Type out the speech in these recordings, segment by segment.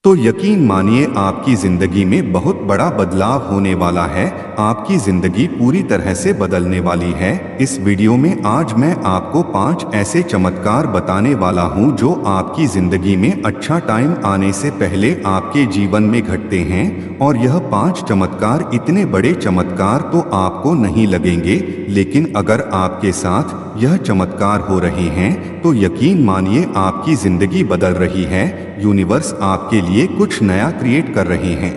तो यकीन मानिए आपकी जिंदगी में बहुत बड़ा बदलाव होने वाला है। आपकी जिंदगी पूरी तरह से बदलने वाली है। इस वीडियो में आज मैं आपको 5 ऐसे चमत्कार बताने वाला हूं जो आपकी जिंदगी में अच्छा टाइम आने से पहले आपके जीवन में घटते हैं। और यह 5 चमत्कार इतने बड़े चमत्कार तो आपको नहीं लगेंगे, लेकिन अगर आपके साथ यह चमत्कार हो रहे हैं तो यकीन मानिए आपकी जिंदगी बदल रही है। यूनिवर्स आपके लिए कुछ नया क्रिएट कर रहे हैं।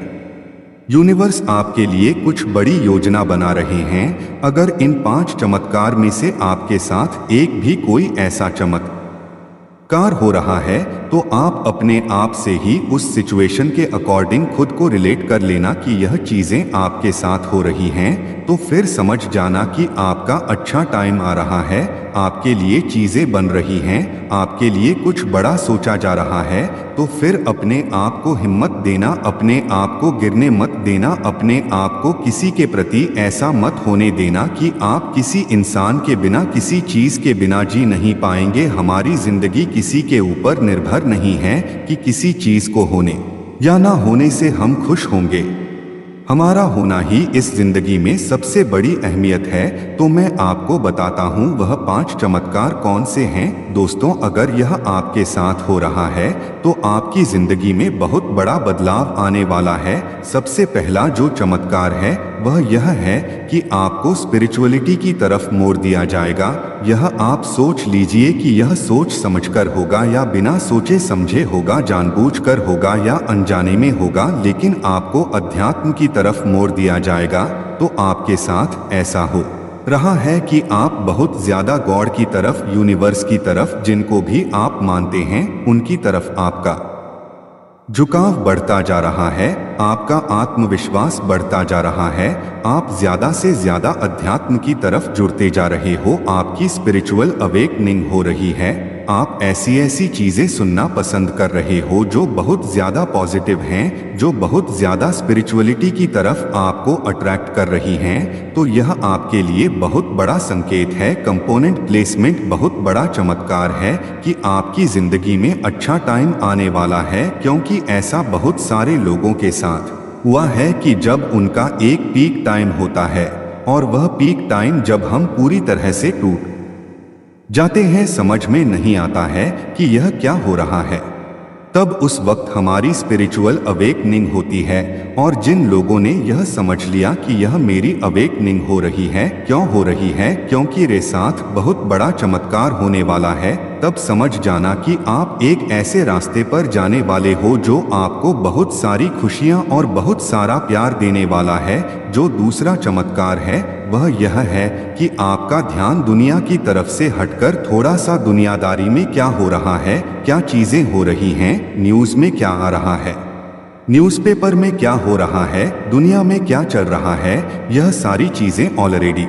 यूनिवर्स आपके लिए कुछ बड़ी योजना बना रहे हैं। अगर इन 5 चमत्कार में से आपके साथ एक भी कोई ऐसा चमत्कार हो रहा है तो आप अपने आप से ही उस सिचुएशन के अकॉर्डिंग खुद को रिलेट कर लेना कि यह चीजें आपके साथ हो रही हैं। तो फिर समझ जाना कि आपका अच्छा टाइम आ रहा है। आपके लिए चीजें बन रही हैं, आपके लिए कुछ बड़ा सोचा जा रहा है। तो फिर अपने आप को हिम्मत देना, अपने आप को गिरने मत देना, अपने आप को किसी के प्रति ऐसा मत होने देना कि आप किसी इंसान के बिना, किसी चीज के बिना जी नहीं पाएंगे। हमारी जिंदगी किसी के ऊपर निर्भर नहीं है कि किसी चीज को होने या ना होने से हम खुश होंगे। हमारा होना ही इस जिंदगी में सबसे बड़ी अहमियत है। तो मैं आपको बताता हूँ वह 5 चमत्कार कौन से हैं। दोस्तों, अगर यह आपके साथ हो रहा है तो आपकी जिंदगी में बहुत बड़ा बदलाव आने वाला है। सबसे पहला जो चमत्कार है वह यह है कि आपको स्पिरिचुअलिटी की तरफ मोड़ दिया जाएगा। यह आप सोच लीजिए कि यह सोच समझकर होगा या बिना सोचे समझे होगा, जानबूझकर होगा या अनजाने में होगा, लेकिन आपको अध्यात्म की तरफ मोड़ दिया जाएगा। तो आपके साथ ऐसा हो रहा है कि आप बहुत ज्यादा गॉड की तरफ, यूनिवर्स की तरफ, जिनको भी आप मानते हैं उनकी तरफ आपका झुकाव बढ़ता जा रहा है। आपका आत्मविश्वास बढ़ता जा रहा है। आप ज्यादा से ज्यादा अध्यात्म की तरफ जुड़ते जा रहे हो। आपकी स्पिरिचुअल अवेकनिंग हो रही है। आप ऐसी ऐसी चीजें सुनना पसंद कर रहे हो जो बहुत ज्यादा पॉजिटिव हैं, जो बहुत ज्यादा स्पिरिचुअलिटी की तरफ आपको अट्रैक्ट कर रही हैं। तो यह आपके लिए बहुत बड़ा संकेत है। कंपोनेंट प्लेसमेंट बहुत बड़ा चमत्कार है कि आपकी जिंदगी में अच्छा टाइम आने वाला है, क्योंकि ऐसा बहुत सारे लोगों के साथ हुआ है कि जब उनका एक पीक टाइम होता है और वह पीक टाइम जब हम पूरी तरह से टूट जाते हैं, समझ में नहीं आता है कि यह क्या हो रहा है। तब उस वक्त हमारी स्पिरिचुअल अवेकनिंग होती है। और जिन लोगों ने यह समझ लिया कि यह मेरी अवेकनिंग हो रही है, क्यों हो रही है, क्योंकि रे साथ बहुत बड़ा चमत्कार होने वाला है, तब समझ जाना कि आप एक ऐसे रास्ते पर जाने वाले हो जो आपको बहुत सारी खुशियां और बहुत सारा प्यार देने वाला है। जो दूसरा चमत्कार है वह यह है कि आपका ध्यान दुनिया की तरफ से हटकर थोड़ा सा दुनियादारी में क्या हो रहा है, क्या चीजें हो रही हैं, न्यूज़ में क्या आ रहा है, न्यूज़पेपर में क्या हो रहा है, दुनिया में क्या चल रहा है, यह सारी चीजें ऑलरेडी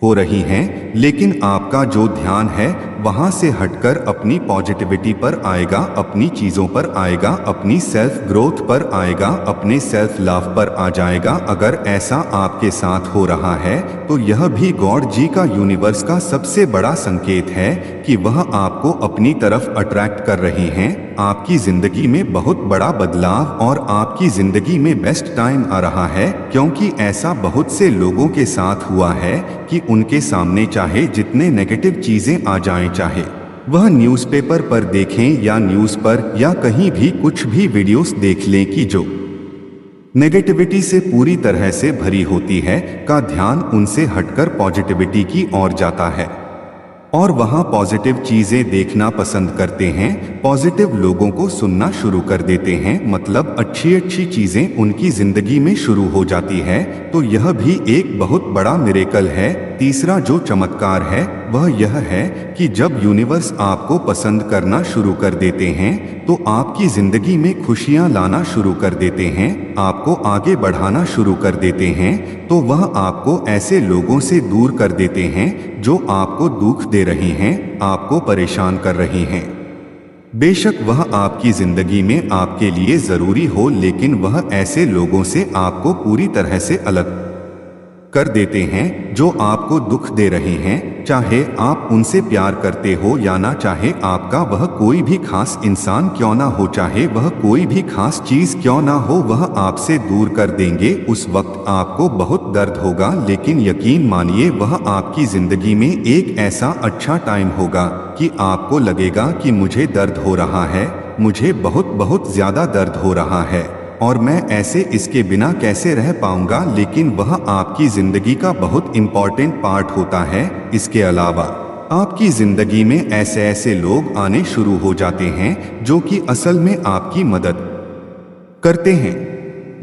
हो रही हैं, लेकिन आपका जो ध्यान है वहां से हटकर अपनी पॉजिटिविटी पर आएगा, अपनी चीजों पर आएगा, अपनी सेल्फ ग्रोथ पर आएगा, अपने सेल्फ लव पर आ जाएगा। अगर ऐसा आपके साथ हो रहा है तो यह भी गॉड जी का, यूनिवर्स का सबसे बड़ा संकेत है कि वह आपको अपनी तरफ अट्रैक्ट कर रहे हैं। आपकी जिंदगी में बहुत बड़ा बदलाव और आपकी जिंदगी में बेस्ट टाइम आ रहा है, क्योंकि ऐसा बहुत से लोगों के साथ हुआ है कि उनके सामने चाहे जितने नेगेटिव चीजें आ जाएं, चाहे वह न्यूज़पेपर पर देखें या न्यूज़ पर या कहीं भी कुछ भी वीडियोस देख लें कि जो नेगेटिविटी से पूरी तरह से भरी होती है, का ध्यान उनसे हटकर पॉजिटिविटी की ओर जाता है और वहां पॉजिटिव चीजें देखना पसंद करते हैं, पॉजिटिव लोगों को सुनना शुरू कर देते हैं, मतलब अच्छी अच्छी चीजें उनकी जिंदगी में शुरू हो जाती है। तो यह भी एक बहुत बड़ा मिरेकल है। तीसरा जो चमत्कार है वह यह है कि जब यूनिवर्स आपको पसंद करना शुरू कर देते हैं तो आपकी जिंदगी में खुशियां लाना शुरू कर देते हैं, आपको आगे बढ़ाना शुरू कर देते हैं। तो वह आपको ऐसे लोगों से दूर कर देते हैं जो आपको दुख दे रहे हैं, आपको परेशान कर रहे हैं। बेशक वह आपकी जिंदगी में आपके लिए जरूरी हो, लेकिन वह ऐसे लोगों से आपको पूरी तरह से अलग कर देते हैं, जो आपको दुख दे रहे हैं, चाहे आप उनसे प्यार करते हो या ना, चाहे आपका वह कोई भी खास इंसान क्यों ना हो, चाहे वह कोई भी खास चीज क्यों ना हो, वह आपसे दूर कर देंगे। उस वक्त आपको बहुत दर्द होगा, लेकिन यकीन मानिए वह आपकी जिंदगी में एक ऐसा अच्छा टाइम होगा कि आपको लगेगा कि मुझे दर्द हो रहा है, मुझे बहुत बहुत ज्यादा दर्द हो रहा है और मैं ऐसे इसके बिना कैसे रह पाऊंगा, लेकिन वह आपकी जिंदगी का बहुत इंपॉर्टेंट पार्ट होता है। इसके अलावा आपकी जिंदगी में ऐसे ऐसे लोग आने शुरू हो जाते हैं जो कि असल में आपकी मदद करते हैं।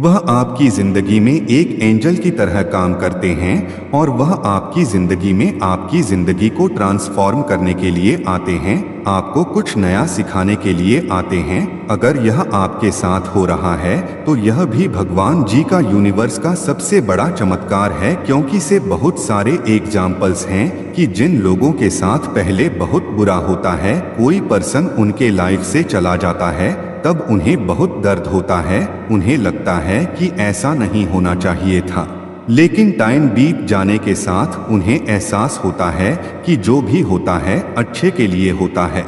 वह आपकी जिंदगी में एक एंजल की तरह काम करते हैं और वह आपकी जिंदगी में आपकी जिंदगी को ट्रांसफॉर्म करने के लिए आते हैं, आपको कुछ नया सिखाने के लिए आते हैं। अगर यह आपके साथ हो रहा है तो यह भी भगवान जी का यूनिवर्स का सबसे बड़ा चमत्कार है, क्योंकि से बहुत सारे एग्जाम्पल्स हैं कि जिन लोगों के साथ पहले बहुत बुरा होता है, कोई पर्सन उनके लाइफ से चला जाता है, तब उन्हें बहुत दर्द होता है, उन्हें लगता है कि ऐसा नहीं होना चाहिए था, लेकिन टाइम बीत जाने के साथ उन्हें एहसास होता है कि जो भी होता है अच्छे के लिए होता है।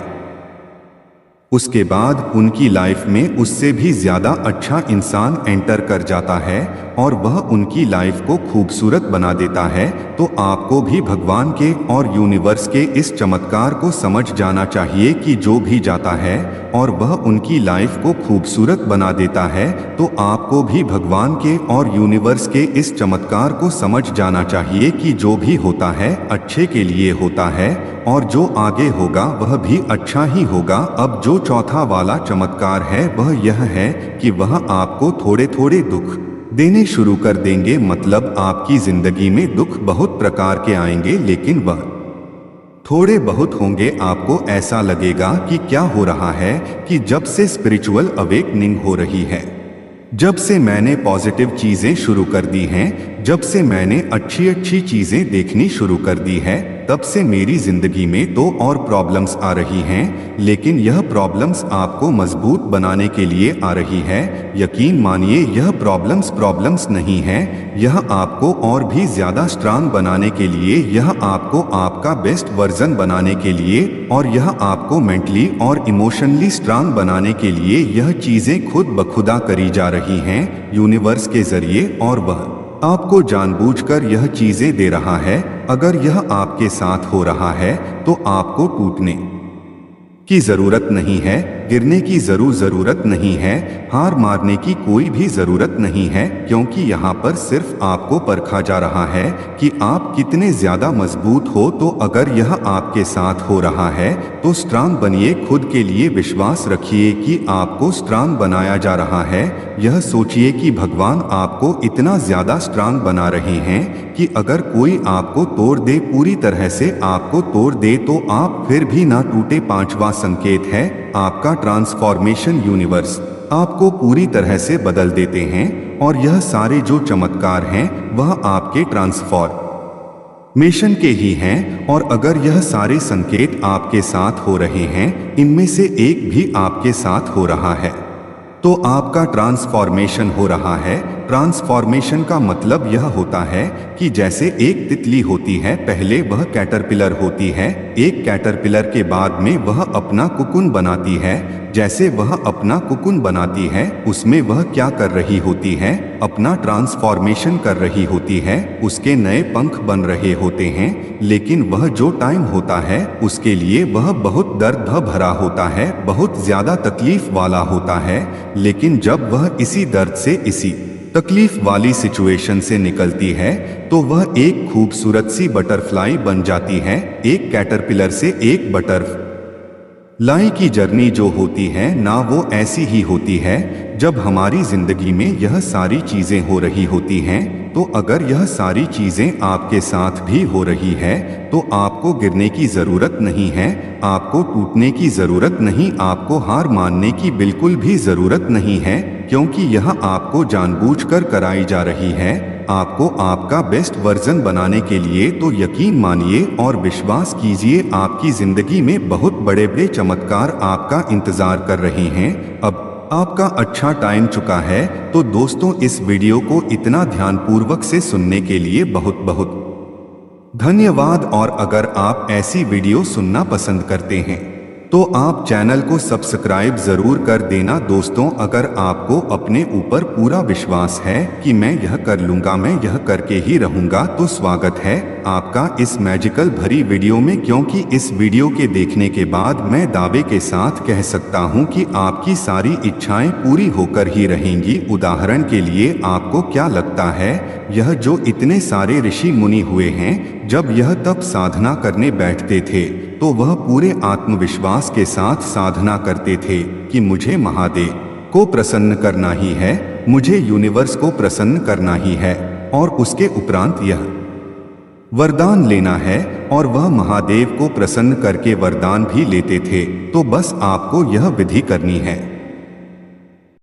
उसके बाद उनकी लाइफ में उससे भी ज़्यादा अच्छा इंसान एंटर कर जाता है और वह उनकी लाइफ को खूबसूरत बना देता है। तो आपको भी भगवान के और यूनिवर्स के इस चमत्कार को समझ जाना चाहिए कि जो भी जाता है और वह उनकी लाइफ को खूबसूरत बना देता है, तो आपको भी भगवान के और यूनिवर्स के इस चमत्कार को समझ जाना चाहिए कि जो भी होता है अच्छे के लिए होता है और जो आगे होगा वह भी अच्छा ही होगा। अब जो चौथा वाला चमत्कार है वह यह है कि वह आपको थोड़े थोड़े दुख देने शुरू कर देंगे। मतलब आपकी जिंदगी में दुख बहुत प्रकार के आएंगे, लेकिन वह थोड़े बहुत होंगे। आपको ऐसा लगेगा कि क्या हो रहा है कि जब से स्पिरिचुअल अवेकनिंग हो रही है, जब से मैंने पॉजिटिव चीजें शुरू कर दी हैं, जब से मैंने अच्छी अच्छी चीजें देखनी शुरू कर दी है, तब से मेरी जिंदगी में तो और प्रॉब्लम्स आ रही हैं, लेकिन यह प्रॉब्लम्स आपको मजबूत बनाने के लिए आ रही है। यकीन मानिए यह प्रॉब्लम्स नहीं है, यह आपको और भी ज्यादा स्ट्रांग बनाने के लिए, यह आपको आपका बेस्ट वर्जन बनाने के लिए और यह आपको मेंटली और इमोशनली स्ट्रांग बनाने के लिए यह चीजें खुद बखुदा करी जा रही हैं यूनिवर्स के जरिए, और वह आपको जानबूझकर यह चीजें दे रहा है। अगर यह आपके साथ हो रहा है तो आपको टूटने की जरूरत नहीं है, गिरने की जरूरत नहीं है, हार मारने की कोई भी जरूरत नहीं है, क्योंकि यहाँ पर सिर्फ आपको परखा जा रहा है कि आप कितने ज्यादा मजबूत हो। तो अगर यह आपके साथ हो रहा है तो स्ट्रांग बनिए, खुद के लिए विश्वास रखिए कि आपको स्ट्रांग बनाया जा रहा है। यह सोचिए कि भगवान आपको इतना ज्यादा स्ट्रांग बना रहे हैं कि अगर कोई आपको तोड़ दे, पूरी तरह से आपको तोड़ दे, तो आप फिर भी ना टूटे। पांचवा संकेत है आपका ट्रांसफॉर्मेशन। यूनिवर्स आपको पूरी तरह से बदल देते हैं और यह सारे जो चमत्कार हैं वह आपके ट्रांसफॉर्मेशन के ही हैं। और अगर यह सारे संकेत आपके साथ हो रहे हैं, इनमें से एक भी आपके साथ हो रहा है, तो आपका ट्रांसफॉर्मेशन हो रहा है। ट्रांसफॉर्मेशन का मतलब यह होता है कि जैसे एक तितली होती है, पहले वह कैटरपिलर होती है, एक कैटरपिलर के बाद में वह अपना कुकुन बनाती है। जैसे वह अपना कुकुन बनाती है, उसमें वह क्या कर रही होती है, अपना ट्रांसफॉर्मेशन कर रही होती है, उसके नए पंख बन रहे होते हैं। लेकिन वह जो टाइम होता है उसके लिए वह बहुत दर्द भरा होता है, बहुत ज्यादा तकलीफ वाला होता है। लेकिन जब वह इसी दर्द से, इसी तकलीफ वाली सिचुएशन से निकलती है, तो वह एक खूबसूरत सी बटरफ्लाई बन जाती है। एक कैटरपिलर से एक बटरफ्लाई की जर्नी जो होती है ना, वो ऐसी ही होती है। जब हमारी जिंदगी में यह सारी चीजें हो रही होती हैं, तो अगर यह सारी चीजें आपके साथ भी हो रही है, तो आपको गिरने की जरूरत नहीं है, आपको टूटने की जरूरत नहीं, आपको हार मानने की बिल्कुल भी जरूरत नहीं है, क्योंकि यह आपको जानबूझकर कराई जा रही है, आपको आपका बेस्ट वर्जन बनाने के लिए। तो यकीन मानिए और विश्वास कीजिए, आपकी जिंदगी में बहुत बड़े बड़े चमत्कार आपका इंतजार कर रहे हैं। अब आपका अच्छा टाइम चुका है। तो दोस्तों, इस वीडियो को इतना ध्यानपूर्वक से सुनने के लिए बहुत बहुत धन्यवाद। और अगर आप ऐसी वीडियो सुनना पसंद करते हैं तो आप चैनल को सब्सक्राइब जरूर कर देना। दोस्तों, अगर आपको अपने ऊपर पूरा विश्वास है कि मैं यह कर लूंगा, मैं यह करके ही रहूंगा, तो स्वागत है आपका इस मैजिकल भरी वीडियो में। क्योंकि इस वीडियो के देखने के बाद मैं दावे के साथ कह सकता हूं कि आपकी सारी इच्छाएं पूरी होकर ही रहेंगी। उदाहरण के लिए, आपको क्या लगता है, यह जो इतने सारे ऋषि मुनि हुए हैं, जब यह तप साधना करने बैठते थे तो वह पूरे आत्मविश्वास के साथ साधना करते थे कि मुझे महादेव को प्रसन्न करना ही है, मुझे यूनिवर्स को प्रसन्न करना ही है, और उसके उपरांत यह वरदान लेना है, और वह महादेव को प्रसन्न करके वरदान भी लेते थे। तो बस आपको यह विधि करनी है।